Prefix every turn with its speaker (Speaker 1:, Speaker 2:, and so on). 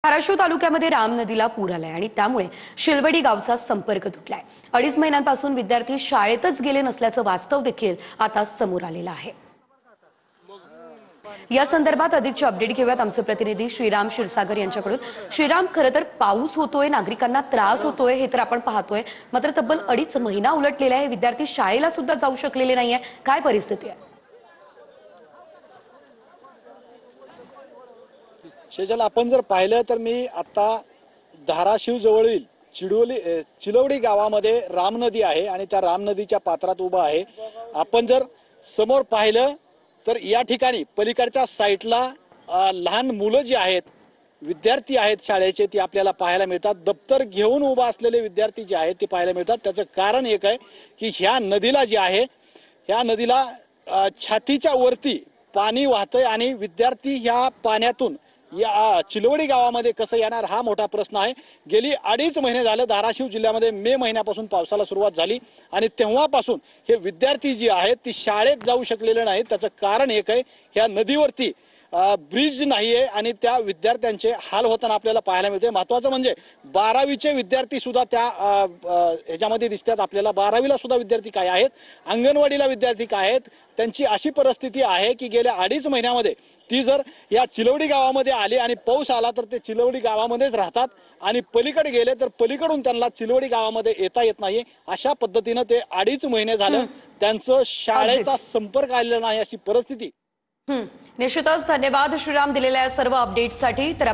Speaker 1: धाराशिव तालुक्यामध्ये राम नदीला पूर आलाय आणि त्यामुळे शिलवडी गावचा संपर्क तुटलाय। 2.5 महिन्यांपासून विद्यार्थी शाळेतच गेले नसल्याचं वास्तव देखील आता समोर आलेलं आहे। या संदर्भात अधिकची अपडेट घेऊयात आमचे प्रतिनिधी श्रीराम क्षीरसागर यांच्याकडून। श्रीराम, खरं तर पाऊस होतोय, नागरिकांना त्रास होतोय हे तर आपण पाहतोय, मात्र तब्बल 2.5 महिना उलटलेला आहे, विद्यार्थी शाळेला सुद्धा जाऊ शकलेले नाहीये। काय परिस्थिती आहे?
Speaker 2: शेजल, आपण जर पाहिलं तर मी आता धाराशिव जवळील चिलवडी गावामध्ये राम नदी आहे आणि त्या राम नदीच्या पात्रात उभा आहे। आपण जर समोर पाहिलं तर या ठिकाणी पलीकडच्या साईडला लहान मुलं जी आहेत, विद्यार्थी आहेत शाळेचे, ती आपल्याला पाहायला मिळतात। दप्तर घेऊन उभा असलेले विद्यार्थी जे आहेत ते पाहायला मिळतात। त्याचं कारण एक आहे की ह्या नदीला जी आहे, ह्या नदीला छातीच्या वरती पाणी वाहतंय आणि विद्यार्थी ह्या पाण्यातून या चिलवडी गावामध्ये कसं येणार हा मोठा प्रश्न आहे। गेली 2.5 महिने झाले धाराशिव जिल्ह्यामध्ये मे महिन्यापासून पावसाला सुरुवात झाली आणि तेव्हापासून हे विद्यार्थी जी आहेत ती शाळेत जाऊ शकलेले नाहीत। त्याचं कारण एक आहे, ह्या नदीवरती ब्रिज नाहीये आणि त्या विद्यार्थ्यांचे हाल होताना आपल्याला पाहायला मिळते। महत्वाचं म्हणजे 12वीचे विद्यार्थी सुद्धा त्या ह्याच्यामध्ये दिसतात आपल्याला। 12वीला सुद्धा विद्यार्थी काय आहेत, अंगणवाडीला विद्यार्थी काय आहेत, त्यांची अशी परिस्थिती आहे की गेल्या 2.5 महिन्यामध्ये ती जर या चिलवडी गावामध्ये आली आणि पाऊस आला तर ते चिलवडी गावामध्येच राहतात आणि पलीकडे गेले तर पलीकडून त्यांना चिलवडी गावामध्ये येता येत नाही। अशा पद्धतीने ते 2.5 महिने झालं त्यांचं शाळेचा संपर्क आलेला नाही, अशी परिस्थिती।
Speaker 1: निश्चितच धन्यवाद श्रीराम दिलेल्या सर्व अपडेट्ससाठी। तर